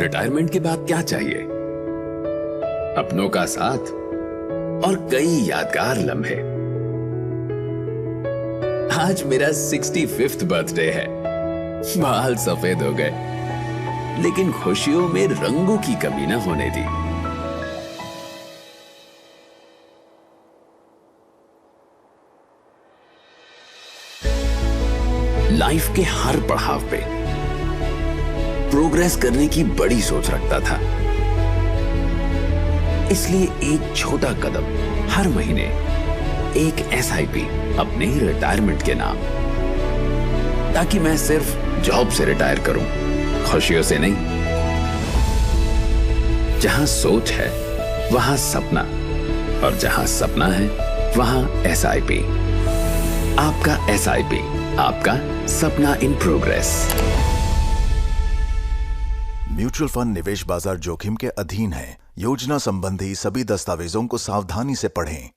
Retirement के बाद क्या चाहिए? अपनों का साथ और कई यादगार लम्हे। आज मेरा 65th बर्थडे है। बाल सफेद हो गए, लेकिन खुशियों में रंगों की कमी न होने दी। लाइफ के हर पड़ाव पे प्रोग्रेस करने की बड़ी सोच रखता था, इसलिए एक छोटा कदम हर महीने एक SIP अपने रिटायरमेंट के नाम, ताकि मैं सिर्फ जॉब से रिटायर करूं, खुशियों से नहीं। जहां सोच है वहां सपना, और जहां सपना है वहां SIP। आपका SIP, आपका सपना इन प्रोग्रेस। म्यूचुअल फंड निवेश बाजार जोखिम के अधीन है। योजना संबंधी सभी दस्तावेजों को सावधानी से पढ़ें।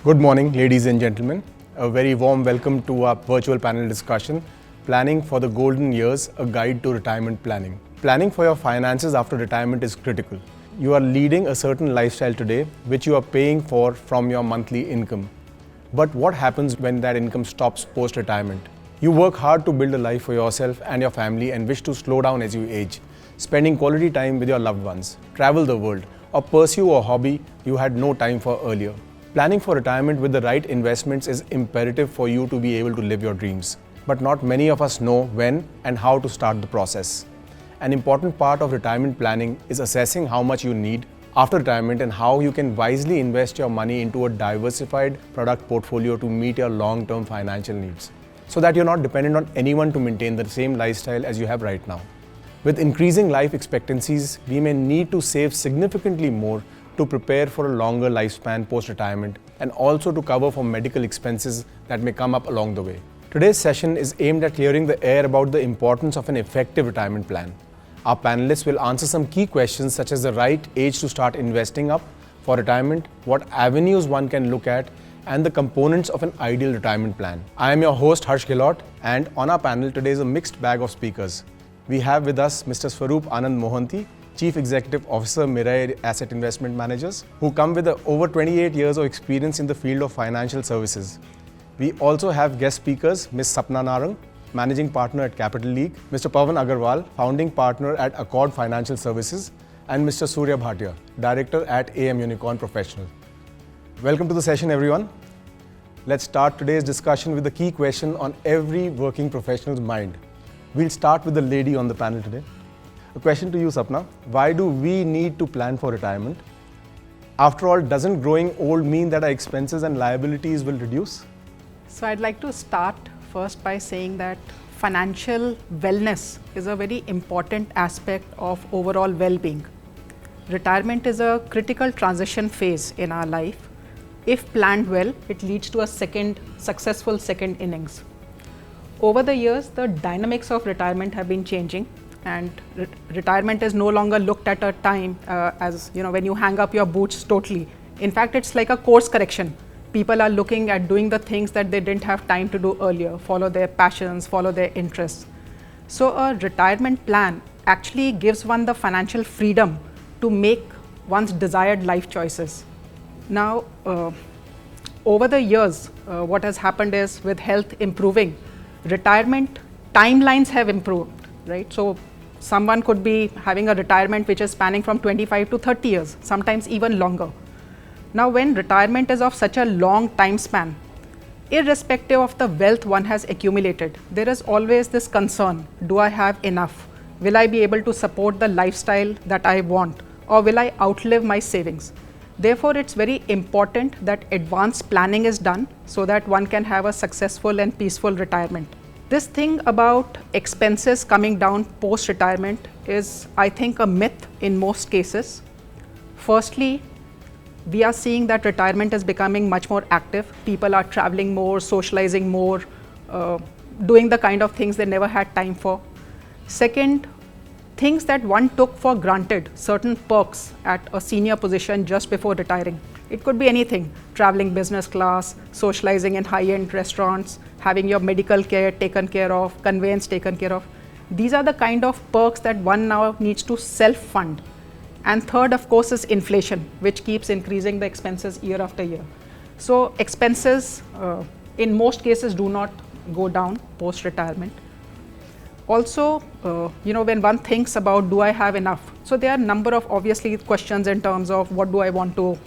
Good morning, ladies and gentlemen. A very warm welcome to our virtual panel discussion, Planning for the Golden Years, a Guide to Retirement Planning. Planning for your finances after retirement is critical. You are leading a certain lifestyle today, which you are paying for from your monthly income. But what happens when that income stops post-retirement? You work hard to build a life for yourself and your family and wish to slow down as you age, spending quality time with your loved ones, travel the world, or pursue a hobby you had no time for earlier. Planning for retirement with the right investments is imperative for you to be able to live your dreams. But not many of us know when and how to start the process. An important part of retirement planning is assessing how much you need after retirement and how you can wisely invest your money into a diversified product portfolio to meet your long-term financial needs, so that you're not dependent on anyone to maintain the same lifestyle as you have right now. With increasing life expectancies, we may need to save significantly more to prepare for a longer lifespan post-retirement and also to cover for medical expenses that may come up along the way. Today's session is aimed at clearing the air about the importance of an effective retirement plan. Our panelists will answer some key questions such as the right age to start investing up for retirement, what avenues one can look at, and the components of an ideal retirement plan. I am your host Harsh Gehlot, and on our panel today is a mixed bag of speakers. We have with us Mr. Swaroop Anand Mohanty, Chief Executive Officer, Mirae Asset Investment Managers, who come with over 28 years of experience in the field of financial services. We also have guest speakers, Ms. Sapna Narang, Managing Partner at Capital League, Mr. Pawan Agarwal, Founding Partner at Accord Financial Services, and Mr. Surya Bhatia, Director at AM Unicorn Professional. Welcome to the session, everyone. Let's start today's discussion with the key question on every working professional's mind. We'll start with the lady on the panel today. A question to you, Sapna. Why do we need to plan for retirement? After all, doesn't growing old mean that our expenses and liabilities will reduce? So I'd like to start first by saying that financial wellness is a very important aspect of overall well-being. Retirement is a critical transition phase in our life. If planned well, it leads to a successful second innings. Over the years, the dynamics of retirement have been changing, and retirement is no longer looked at a time as when you hang up your boots totally. In fact, it's like a course correction. People are looking at doing the things that they didn't have time to do earlier, follow their passions, follow their interests. So a retirement plan actually gives one the financial freedom to make one's desired life choices. Now, over the years, what has happened is with health improving, retirement timelines have improved, right? So someone could be having a retirement which is spanning from 25 to 30 years, sometimes even longer. Now, when retirement is of such a long time span, irrespective of the wealth one has accumulated, there is always this concern: do I have enough? Will I be able to support the lifestyle that I want, or will I outlive my savings? Therefore, it's very important that advanced planning is done so that one can have a successful and peaceful retirement. This thing about expenses coming down post-retirement is, I think, a myth in most cases. Firstly, we are seeing that retirement is becoming much more active. People are traveling more, socializing more, doing the kind of things they never had time for. Second, things that one took for granted, certain perks at a senior position just before retiring. It could be anything: traveling business class, socializing in high-end restaurants, having your medical care taken care of, conveyance taken care of. These are the kind of perks that one now needs to self-fund. And third, of course, is inflation, which keeps increasing the expenses year after year. So expenses in most cases do not go down post-retirement. Also, when one thinks about, do I have enough? So there are a number of obviously questions in terms of what do I want to,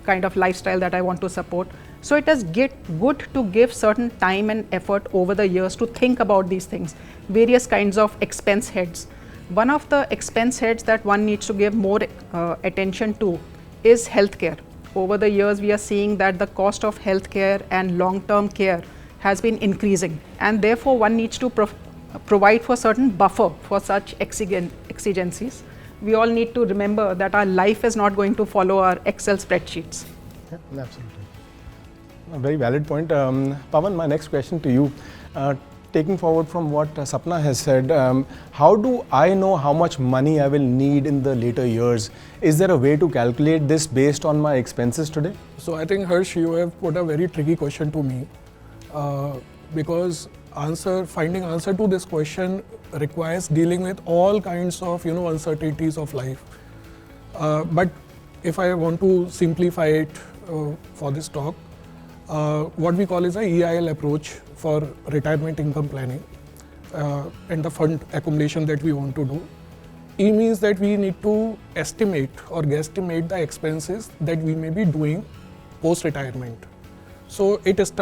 kind of lifestyle that I want to support. So it is good to give certain time and effort over the years to think about these things, various kinds of expense heads. One of the expense heads that one needs to give more attention to is healthcare. Over the years, we are seeing that the cost of healthcare and long-term care has been increasing, and therefore one needs to provide for certain buffer for such exigencies. We all need to remember that our life is not going to follow our Excel spreadsheets. Yeah, absolutely. A very valid point. Pawan, my next question to you. Taking forward from what Sapna has said, how do I know how much money I will need in the later years? Is there a way to calculate this based on my expenses today? So I think, Harsh, you have put a very tricky question to me because finding answer to this question requires dealing with all kinds of uncertainties of life. But if I want to simplify it for this talk, what we call is a EIL approach for retirement income planning and the fund accumulation that we want to do. E means that we need to estimate or guesstimate the expenses that we may be doing post-retirement. So it is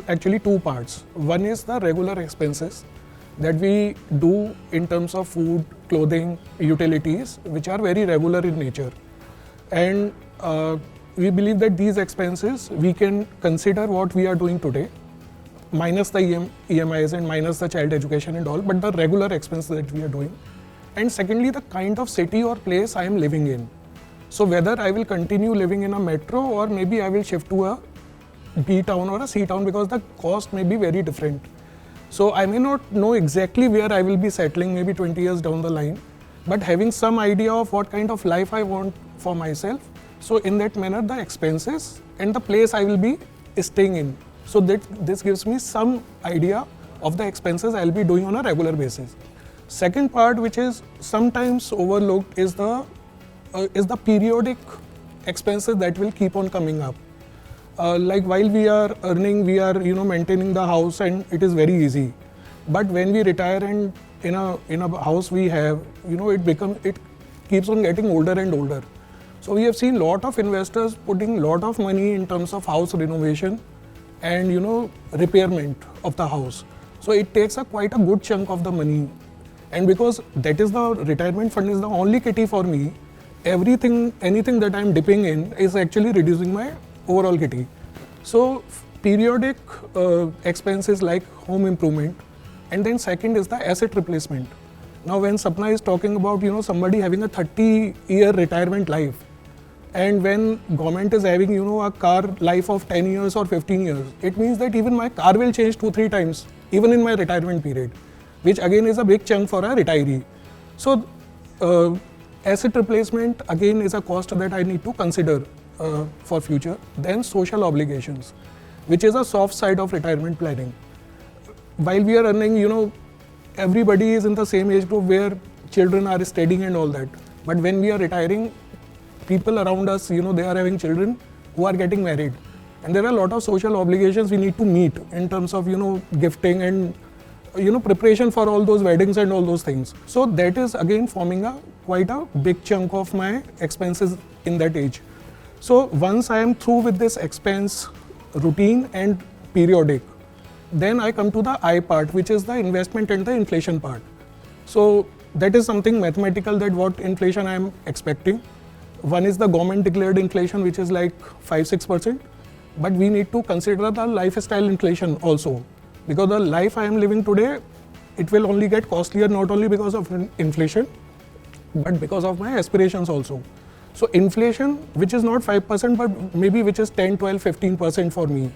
actually two parts. One is the regular expenses that we do in terms of food, clothing, utilities, which are very regular in nature. And we believe that these expenses, we can consider what we are doing today, minus the EMIs and minus the child education and all, but the regular expenses that we are doing. And secondly, the kind of city or place I am living in. So whether I will continue living in a metro or maybe I will shift to a B town or a C town, because the cost may be very different. So I may not know exactly where I will be settling maybe 20 years down the line, but having some idea of what kind of life I want for myself. So in that manner, the expenses and the place I will be staying in. So that this gives me some idea of the expenses I will be doing on a regular basis. Second part, which is sometimes overlooked, is the periodic expenses that will keep on coming up. Like while we are earning, we are maintaining the house, and it is very easy. But when we retire and in a house we have, it keeps on getting older and older. So we have seen lot of investors putting lot of money in terms of house renovation and repairment of the house. So it takes quite a good chunk of the money. And because that is the retirement fund is the only kitty for me, anything that I am dipping in is actually reducing my overall kitty. So periodic expenses like home improvement, and then second is the asset replacement. Now when Sapna is talking about somebody having a 30-year retirement life, and when government is having a car life of 10 years or 15 years, it means that even my car will change 2-3 times even in my retirement period, which again is a big chunk for a retiree. So asset replacement again is a cost that I need to consider for future. Then social obligations, which is a soft side of retirement planning. While we are earning, everybody is in the same age group where children are studying and all that. But when we are retiring, people around us, they are having children who are getting married. And there are a lot of social obligations we need to meet in terms of, gifting and, preparation for all those weddings and all those things. So that is again forming quite a big chunk of my expenses in that age. So once I am through with this expense routine and periodic, then I come to the I part, which is the investment and the inflation part. So that is something mathematical, that what inflation I am expecting. One is the government declared inflation, which is like 5-6%, but we need to consider the lifestyle inflation also, because the life I am living today, it will only get costlier not only because of inflation, but because of my aspirations also. So inflation, which is not 5%, but maybe which is 10, 12, 15% for me.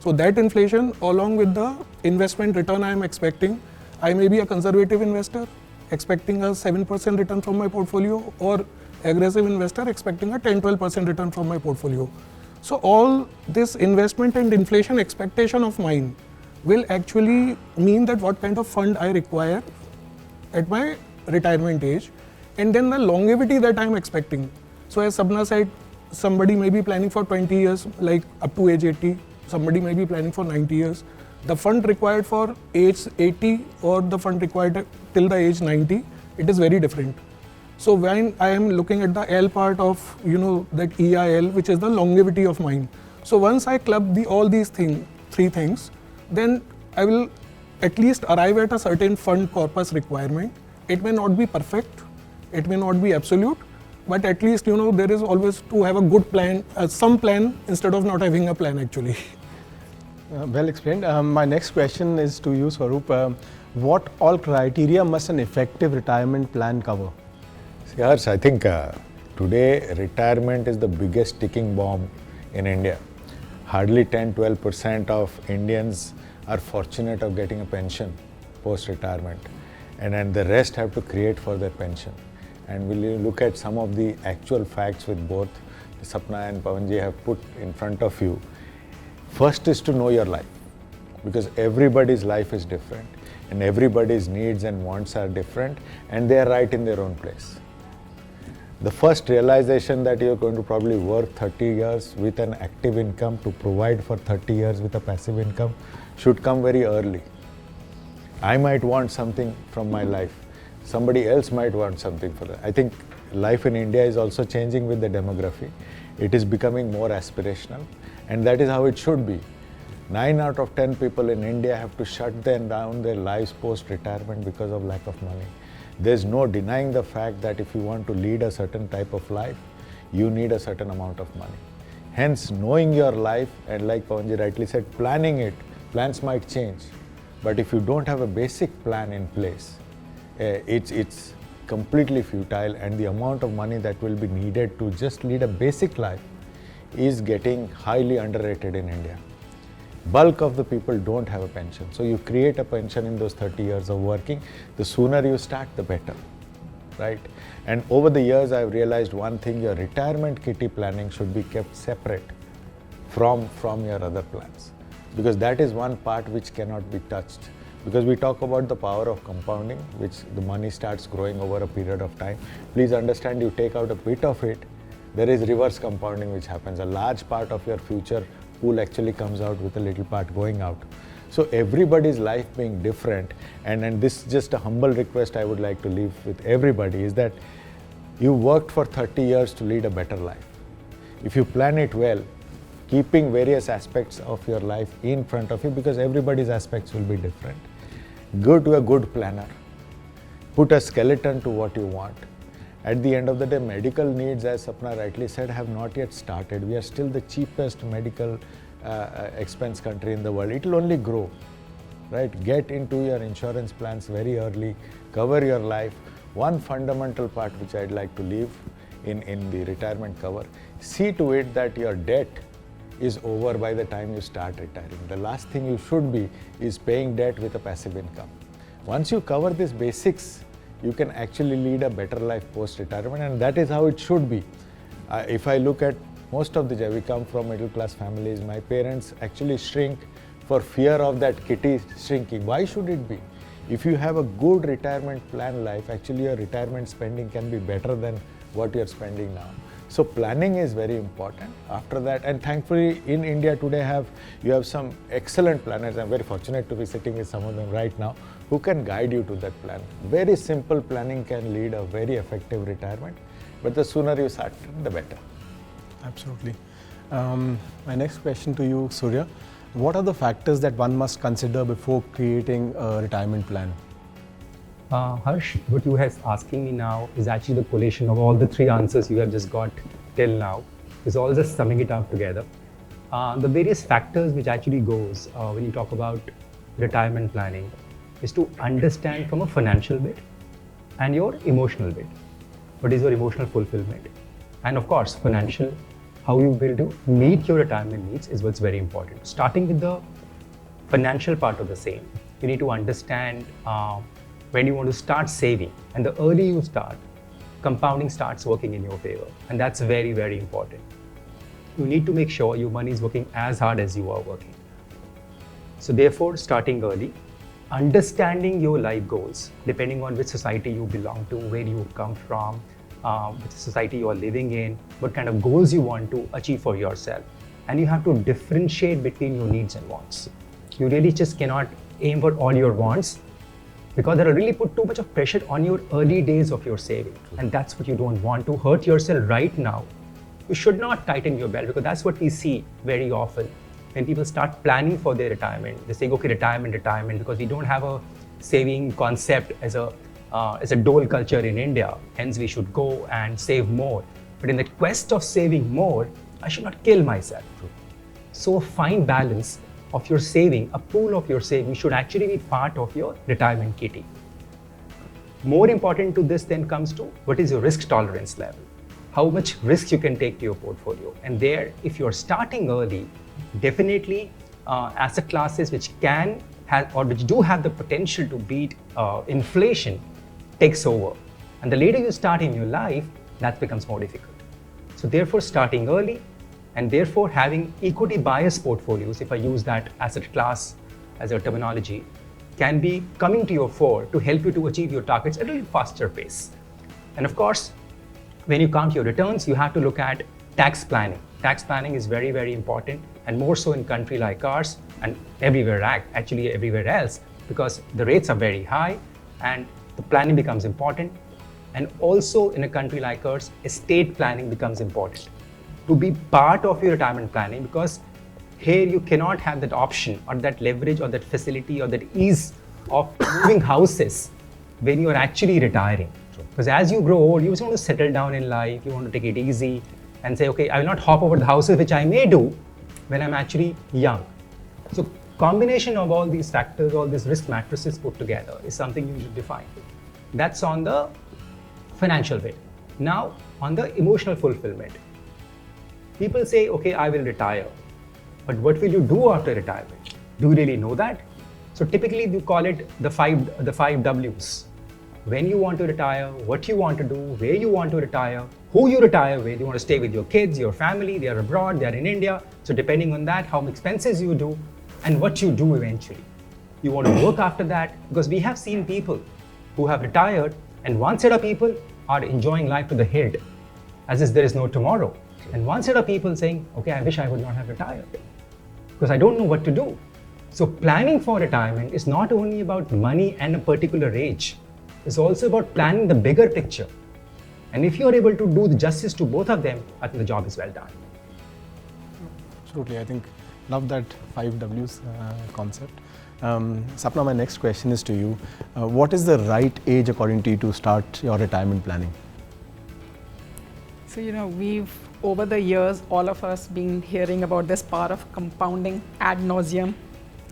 So that inflation, along with the investment return I am expecting, I may be a conservative investor expecting a 7% return from my portfolio, or aggressive investor expecting a 10-12% return from my portfolio. So all this investment and inflation expectation of mine will actually mean that what kind of fund I require at my retirement age, and then the longevity that I'm expecting. So as Sapna said, somebody may be planning for 20 years, like up to age 80, somebody may be planning for 90 years. The fund required for age 80 or the fund required till the age 90, it is very different. So when I am looking at the L part of, that EIL, which is the longevity of mine. So once I club all these three things, then I will at least arrive at a certain fund corpus requirement. It may not be perfect, it may not be absolute, but at least, there is always to have a good plan, some plan instead of not having a plan actually. Well explained. My next question is to you, Swaroop. What all criteria must an effective retirement plan cover? See, Harsh, I think today retirement is the biggest ticking bomb in India. Hardly 10-12% of Indians are fortunate of getting a pension post-retirement, and the rest have to create for their pension. And will you look at some of the actual facts with both Sapna and Pawanji have put in front of you. First is to know your life, because everybody's life is different and everybody's needs and wants are different, and they are right in their own place. The first realization that you're going to probably work 30 years with an active income to provide for 30 years with a passive income should come very early. I might want something from my life. Somebody else might want something for that. I think life in India is also changing with the demography. It is becoming more aspirational, and that is how it should be. 9 out of 10 people in India have to shut down their lives post-retirement because of lack of money. There's no denying the fact that if you want to lead a certain type of life, you need a certain amount of money. Hence, knowing your life, and like Pawanji rightly said, planning it. Plans might change, but if you don't have a basic plan in place, it's completely futile, and the amount of money that will be needed to just lead a basic life is getting highly underrated in India. Bulk of the people don't have a pension. So you create a pension in those 30 years of working. The sooner you start, the better, right? And over the years, I've realized one thing: your retirement kitty planning should be kept separate from your other plans, because that is one part which cannot be touched. Because we talk about the power of compounding, which the money starts growing over a period of time. Please understand, you take out a bit of it, there is reverse compounding which happens. A large part of your future pool actually comes out with a little part going out. So everybody's life being different, and this is just a humble request I would like to leave with everybody, is that you worked for 30 years to lead a better life. If you plan it well, keeping various aspects of your life in front of you, because everybody's aspects will be different. Go to a good planner. Put a skeleton to what you want. At the end of the day, medical needs, as Sapna rightly said, have not yet started. We are still the cheapest medical expense country in the world. It will only grow, right? Get into your insurance plans very early. Cover your life. One fundamental part which I'd like to leave in the retirement cover, see to it that your debt is over by the time you start retiring. The last thing you should be is paying debt with a passive income. Once you cover these basics, you can actually lead a better life post-retirement, and that is how it should be. If I look at most of we come from middle class families, my parents actually shrink for fear of that kitty shrinking. Why should it be? If you have a good retirement plan life, actually your retirement spending can be better than what you're spending now. So planning is very important. After that, and thankfully in India today you have some excellent planners. I'm very fortunate to be sitting with some of them right now who can guide you to that plan. Very simple planning can lead a very effective retirement, but the sooner you start, the better. Absolutely. My next question to you, Surya. What are the factors that one must consider before creating a retirement plan? Harsh, what you are asking me now is actually the collation of all the three answers you have just got till now. It's all just summing it up together. The various factors which actually goes when you talk about retirement planning is to understand from a financial bit and your emotional bit. What is your emotional fulfillment? And of course, financial, how you will to meet your retirement needs is what's very important. Starting with the financial part of the same, you need to understand when you want to start saving, and the earlier you start, compounding starts working in your favor, and that's very, very important. You need to make sure your money is working as hard as you are working. So therefore, starting early, understanding your life goals, depending on which society you belong to, where you come from, which society you are living in, what kind of goals you want to achieve for yourself. And you have to differentiate between your needs and wants. You really just cannot aim for all your wants, because that'll really put too much of pressure on your early days of your saving. And that's what you don't want, to hurt yourself right now. You should not tighten your belt, because that's what we see very often. When people start planning for their retirement, they say, okay, retirement, because we don't have a saving concept as a dole culture in India. Hence, we should go and save more. But in the quest of saving more, I should not kill myself. So a fine balance of your saving, a pool of your saving should actually be part of your retirement kitty. More important to this then comes to what is your risk tolerance level, how much risk you can take to your portfolio. And there, if you're starting early, definitely asset classes which can have or which do have the potential to beat inflation takes over. And the later you start in your life, that becomes more difficult. So therefore, starting early, and therefore having equity bias portfolios, if I use that asset class as a terminology, can be coming to your fore to help you to achieve your targets at a little faster pace. And of course, when you count your returns, you have to look at tax planning. Tax planning is very, very important, and more so in a country like ours and everywhere else, because the rates are very high and the planning becomes important. And also in a country like ours, estate planning becomes important to be part of your retirement planning, because here you cannot have that option or that leverage or that facility or that ease of moving houses when you are actually retiring. Because as you grow old, you just want to settle down in life, you want to take it easy and say, okay, I will not hop over the houses, which I may do when I'm actually young. So combination of all these factors, all these risk matrices put together is something you should define. That's on the financial way. Now, on the emotional fulfillment. People say, okay, I will retire. But what will you do after retirement? Do you really know that? So typically you call it the five W's. When you want to retire, what you want to do, where you want to retire, who you retire with. You want to stay with your kids, your family, they are abroad, they are in India. So depending on that, how expenses you do and what you do eventually. You want to work after that, because we have seen people who have retired and one set of people are enjoying life to the hilt as if there is no tomorrow. And one set of people saying, okay, I wish I would not have retired because I don't know what to do. So planning for retirement is not only about money and a particular age. It's also about planning the bigger picture. And if you're able to do the justice to both of them, I think the job is well done. Absolutely. I think love that 5 W's concept. Sapna, my next question is to you. What is the right age according to you to start your retirement planning? So, we've over the years, all of us been hearing about this power of compounding ad nauseum.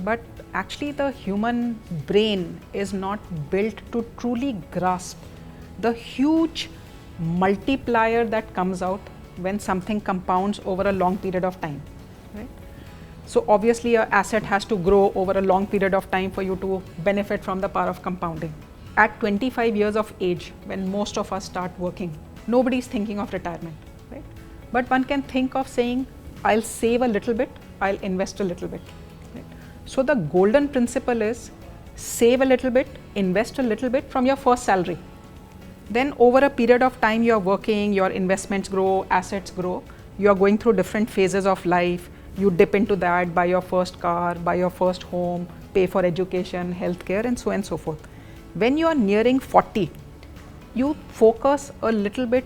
But actually the human brain is not built to truly grasp the huge multiplier that comes out when something compounds over a long period of time, right? So obviously an asset has to grow over a long period of time for you to benefit from the power of compounding. At 25 years of age, when most of us start working, nobody's thinking of retirement, right? But one can think of saying, I'll save a little bit, I'll invest a little bit. So the golden principle is save a little bit, invest a little bit from your first salary. Then over a period of time you are working, your investments grow, assets grow, you are going through different phases of life, you dip into that, buy your first car, buy your first home, pay for education, healthcare and so on and so forth. When you are nearing 40, you focus a little bit,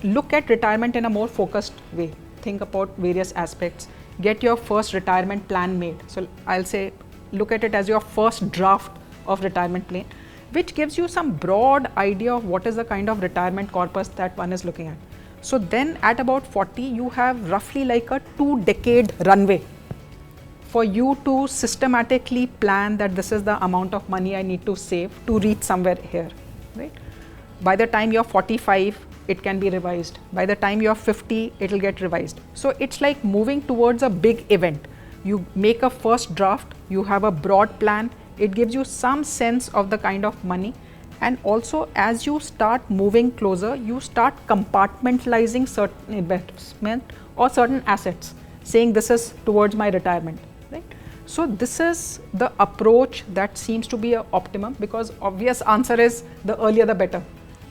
look at retirement in a more focused way, think about various aspects. Get your first retirement plan made. So I'll say, look at it as your first draft of retirement plan, which gives you some broad idea of what is the kind of retirement corpus that one is looking at. So then at about 40, you have roughly like a 2-decade runway for you to systematically plan that this is the amount of money I need to save to reach somewhere here, right? By the time you're 45, it can be revised. By the time you're 50, it'll get revised. So it's like moving towards a big event. You make a first draft, you have a broad plan, it gives you some sense of the kind of money. And also as you start moving closer, you start compartmentalizing certain investment or certain assets, saying this is towards my retirement, right? So this is the approach that seems to be a optimum, because obvious answer is the earlier the better.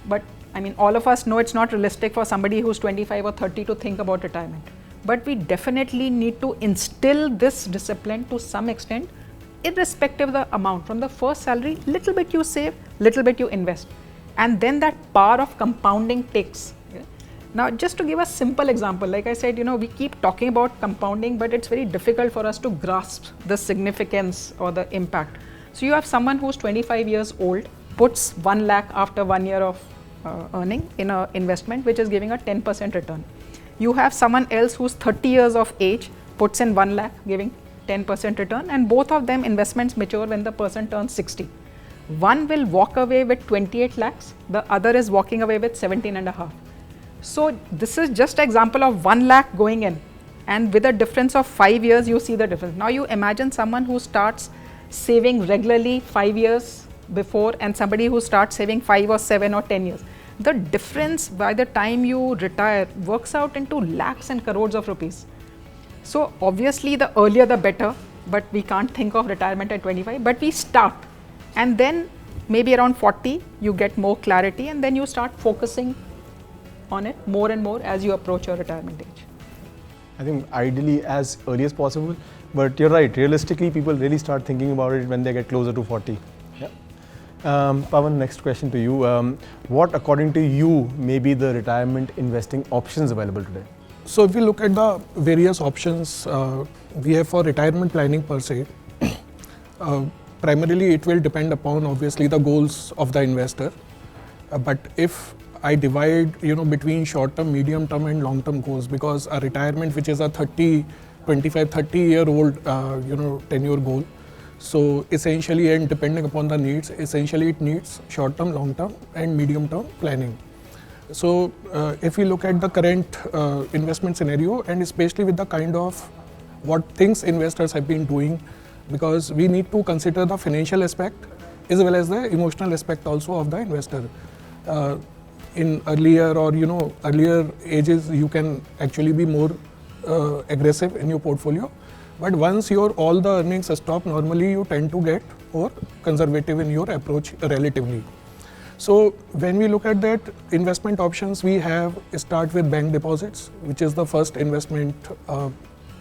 But I mean, all of us know it's not realistic for somebody who's 25 or 30 to think about retirement. But we definitely need to instill this discipline to some extent, irrespective of the amount. From the first salary, little bit you save, little bit you invest. And then that power of compounding takes. Now, just to give a simple example, like I said, we keep talking about compounding, but it's very difficult for us to grasp the significance or the impact. So you have someone who's 25 years old, puts 1 lakh after 1 year of earning in an investment, which is giving a 10% return. You have someone else who's 30 years of age, puts in 1 lakh, giving 10% return, and both of them investments mature when the person turns 60. One will walk away with 28 lakhs, the other is walking away with 17.5. So this is just an example of 1 lakh going in, and with a difference of 5 years, you see the difference. Now you imagine someone who starts saving regularly 5 years before, and somebody who starts saving 5 or 7 or 10 years. The difference by the time you retire works out into lakhs and crores of rupees. So obviously the earlier the better, but we can't think of retirement at 25, but we start. And then maybe around 40, you get more clarity, and then you start focusing on it more and more as you approach your retirement age. I think ideally as early as possible, but you're right, realistically people really start thinking about it when they get closer to 40. Yeah. Pawan, next question to you. What according to you may be the retirement investing options available today? So if we look at the various options we have for retirement planning per se, primarily it will depend upon obviously the goals of the investor. But if I divide between short term, medium term and long term goals, because a retirement which is a 25-30-year-old tenure goal, so essentially, and depending upon the needs, essentially it needs short term, long term and medium term planning. So if we look at the current investment scenario, and especially with the kind of what things investors have been doing, because we need to consider the financial aspect as well as the emotional aspect also of the investor. In earlier ages, you can actually be more aggressive in your portfolio. But once all the earnings stop, normally you tend to get more conservative in your approach relatively. So when we look at that investment options, we have start with bank deposits, which is the first investment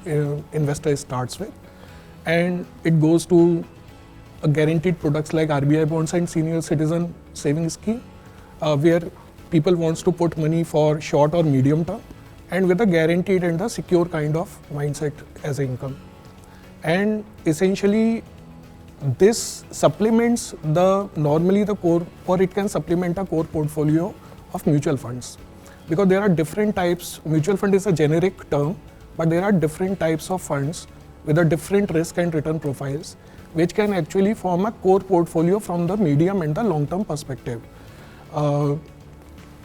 investor starts with, and it goes to guaranteed products like RBI bonds and senior citizen savings scheme, where people wants to put money for short or medium term, and with a guaranteed and a secure kind of mindset as income. And essentially, this supplements normally the core, or it can supplement a core portfolio of mutual funds, because there are different types. Mutual fund is a generic term, but there are different types of funds with a different risk and return profiles, which can actually form a core portfolio from the medium and the long term perspective.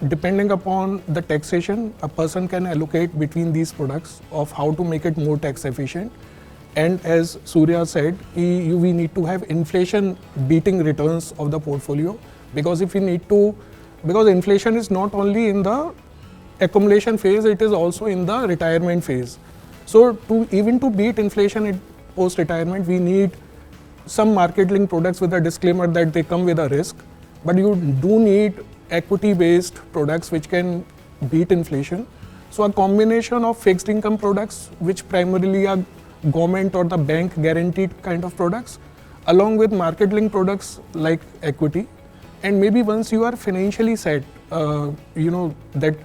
Depending upon the taxation, a person can allocate between these products of how to make it more tax efficient. And as Surya said, we need to have inflation beating returns of the portfolio, because because inflation is not only in the accumulation phase, it is also in the retirement phase. So to beat inflation in post retirement, we need some market linked products with a disclaimer that they come with a risk, but you do need equity based products which can beat inflation. So a combination of fixed income products, which primarily are government or the bank guaranteed kind of products, along with market linked products like equity. And maybe once you are financially set, that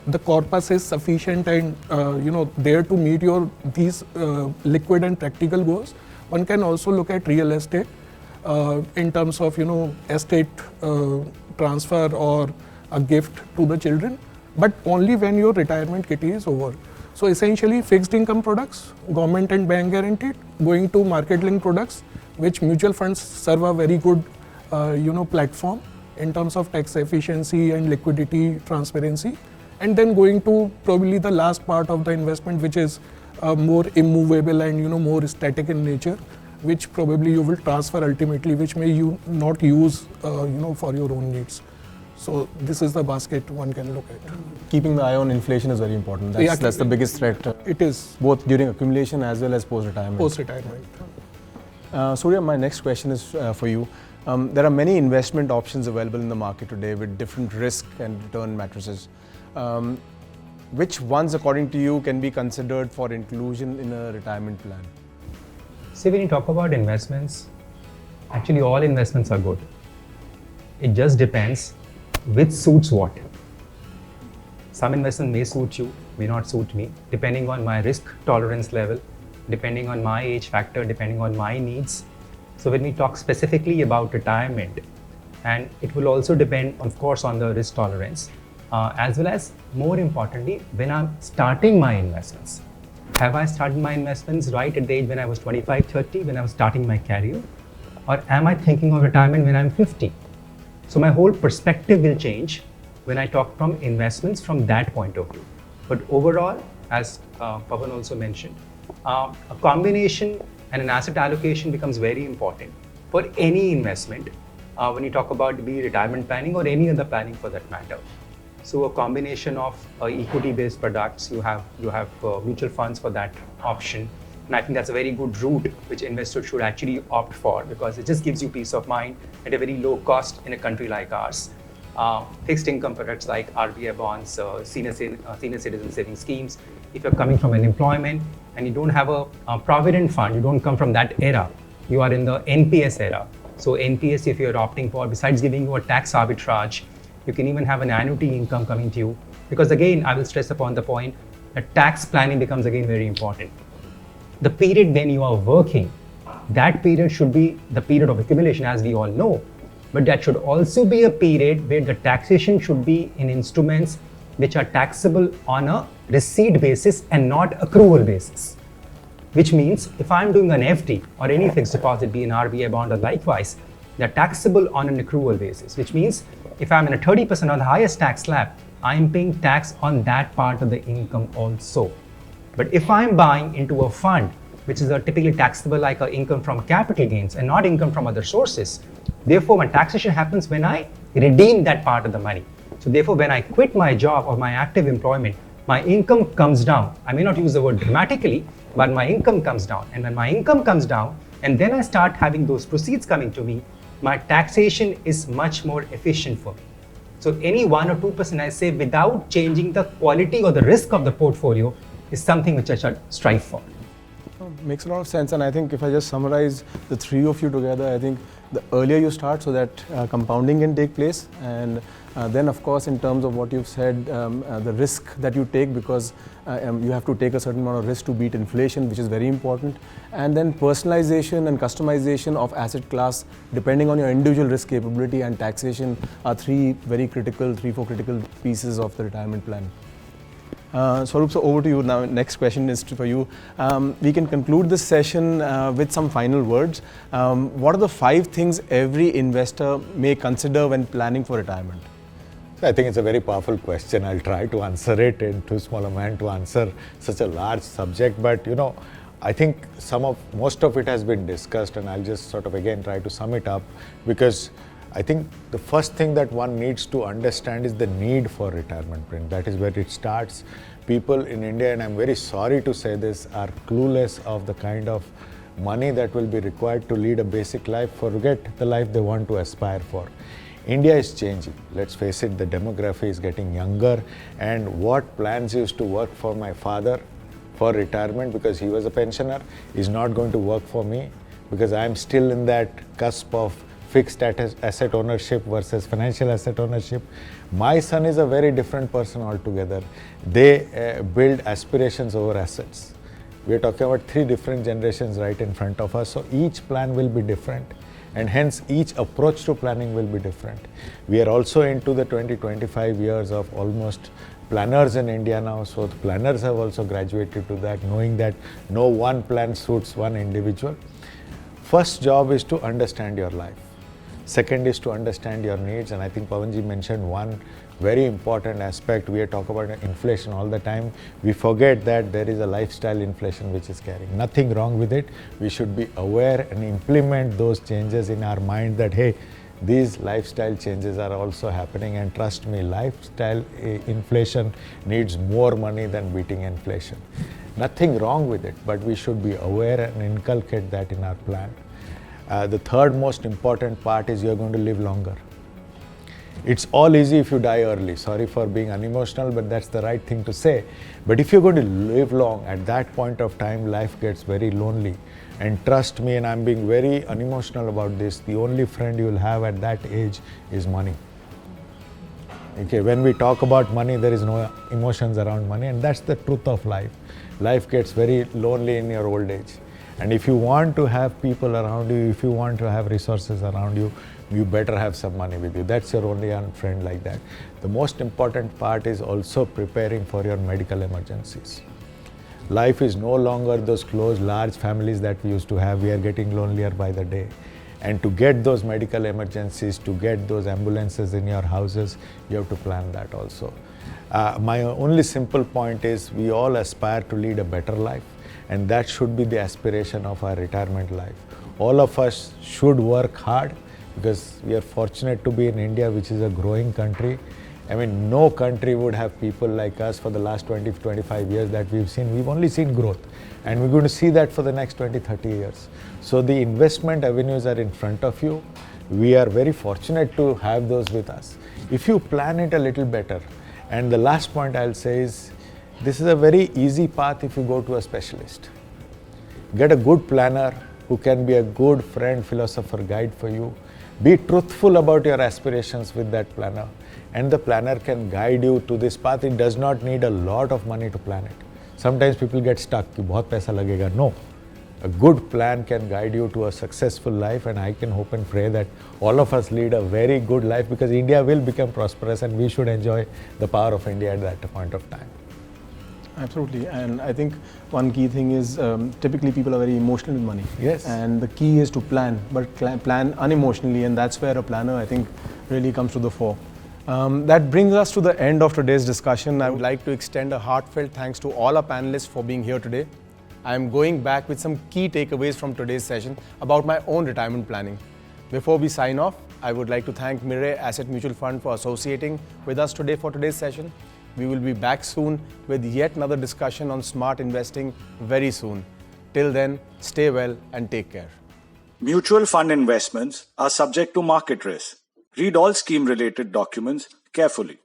the corpus is sufficient and there to meet these liquid and practical goals, one can also look at real estate in terms of estate transfer or a gift to the children, but only when your retirement kitty is over. So essentially, fixed income products, government and bank guaranteed, going to market linked products, which mutual funds serve a very good platform in terms of tax efficiency and liquidity transparency, and then going to probably the last part of the investment, which is more immovable and more static in nature, which probably you will transfer ultimately, which may you not use for your own needs. So this is the basket one can look at. Keeping the eye on inflation is very important. That's the biggest threat. It is. Both during accumulation as well as post-retirement. Post-retirement. Surya, my next question is for you. There are many investment options available in the market today with different risk and return matrices. Which ones, according to you, can be considered for inclusion in a retirement plan? See, when you talk about investments, actually all investments are good. It just depends which suits what. Some investment may suit you, may not suit me, depending on my risk tolerance level, depending on my age factor, depending on my needs. So when we talk specifically about retirement, and it will also depend, of course, on the risk tolerance, as well as, more importantly, when I'm starting my investments. Have I started my investments right at the age when I was 25, 30, when I was starting my career? Or am I thinking of retirement when I'm 50? So my whole perspective will change when I talk from investments from that point of view. But overall, as Pawan also mentioned, a combination and an asset allocation becomes very important for any investment when you talk about be retirement planning or any other planning for that matter. So a combination of equity-based products, you have mutual funds for that option. And I think that's a very good route which investors should actually opt for, because it just gives you peace of mind at a very low cost in a country like ours. Fixed income products like RBI bonds, senior citizen saving schemes. If you're coming from an employment and you don't have a provident fund, you don't come from that era, you are in the NPS era. So NPS, if you're opting for, besides giving you a tax arbitrage, you can even have an annuity income coming to you. Because again, I will stress upon the point that tax planning becomes again very important. The period when you are working, that period should be the period of accumulation, as we all know. But that should also be a period where the taxation should be in instruments which are taxable on a receipt basis and not accrual basis. Which means if I'm doing an FD or any fixed deposit, be an RBI bond or likewise, they're taxable on an accrual basis. Which means if I'm in a 30% or the highest tax slab, I'm paying tax on that part of the income also. But if I'm buying into a fund, which is typically taxable like an income from capital gains and not income from other sources, therefore my taxation happens when I redeem that part of the money. So therefore, when I quit my job or my active employment, my income comes down. I may not use the word dramatically, but my income comes down. And when my income comes down, and then I start having those proceeds coming to me, my taxation is much more efficient for me. So any 1 or 2% I save without changing the quality or the risk of the portfolio is something which I should strive for. Makes a lot of sense, and I think if I just summarize the three of you together, I think the earlier you start so that compounding can take place, and then of course in terms of what you've said, the risk that you take, because you have to take a certain amount of risk to beat inflation, which is very important, and then personalization and customization of asset class depending on your individual risk capability and taxation are three, four critical pieces of the retirement plan. Swaroop, so over to you now. Next question is for you. We can conclude this session with some final words. What are the 5 things every investor may consider when planning for retirement? I think it's a very powerful question. I'll try to answer it in too small a man to answer such a large subject. But I think most of it has been discussed, and I'll just sort of again try to sum it up, because I think the first thing that one needs to understand is the need for retirement plan. That is where it starts. People in India, and I'm very sorry to say this, are clueless of the kind of money that will be required to lead a basic life, forget the life they want to aspire for. India is changing. Let's face it, the demography is getting younger, and what plans used to work for my father for retirement because he was a pensioner is not going to work for me, because I'm still in that cusp of fixed asset ownership versus financial asset ownership. My son is a very different person altogether. They build aspirations over assets. We are talking about 3 different generations right in front of us, so each plan will be different, and hence each approach to planning will be different. We are also into the 20-25 years of almost planners in India now, so the planners have also graduated to that, knowing that no one plan suits one individual. First job is to understand your life. Second is to understand your needs, and I think Pawanji mentioned one very important aspect. We are talking about inflation all the time. We forget that there is a lifestyle inflation which is carrying. Nothing wrong with it. We should be aware and implement those changes in our mind that, hey, these lifestyle changes are also happening, and trust me, lifestyle inflation needs more money than beating inflation. Nothing wrong with it, but we should be aware and inculcate that in our plan. The third most important part is you're going to live longer. It's all easy if you die early. Sorry for being unemotional, but that's the right thing to say. But if you're going to live long, at that point of time, life gets very lonely. And trust me, and I'm being very unemotional about this, the only friend you'll have at that age is money. Okay, when we talk about money, there is no emotions around money, and that's the truth of life. Life gets very lonely in your old age. And if you want to have people around you, if you want to have resources around you, you better have some money with you. That's your only friend like that. The most important part is also preparing for your medical emergencies. Life is no longer those close, large families that we used to have. We are getting lonelier by the day. And to get those medical emergencies, to get those ambulances in your houses, you have to plan that also. My only simple point is we all aspire to lead a better life, and that should be the aspiration of our retirement life. All of us should work hard because we are fortunate to be in India, which is a growing country. I mean, no country would have people like us for the last 20, 25 years that we've seen. We've only seen growth, and we're going to see that for the next 20, 30 years. So the investment avenues are in front of you. We are very fortunate to have those with us. If you plan it a little better, and the last point I'll say is, this is a very easy path if you go to a specialist. Get a good planner who can be a good friend, philosopher, guide for you. Be truthful about your aspirations with that planner, and the planner can guide you to this path. It does not need a lot of money to plan it. Sometimes people get stuck, कि बहुत पैसा लगेगा. No, a good plan can guide you to a successful life, and I can hope and pray that all of us lead a very good life, because India will become prosperous and we should enjoy the power of India at that point of time. Absolutely, and I think one key thing is typically people are very emotional with money. Yes. And the key is to plan, but plan unemotionally, and that's where a planner, I think, really comes to the fore. That brings us to the end of today's discussion. I would like to extend a heartfelt thanks to all our panelists for being here today. I am going back with some key takeaways from today's session about my own retirement planning. Before we sign off, I would like to thank Mirae Asset Mutual Fund for associating with us today for today's session. We will be back soon with yet another discussion on smart investing very soon. Till then, stay well and take care. Mutual fund investments are subject to market risk. Read all scheme-related documents carefully.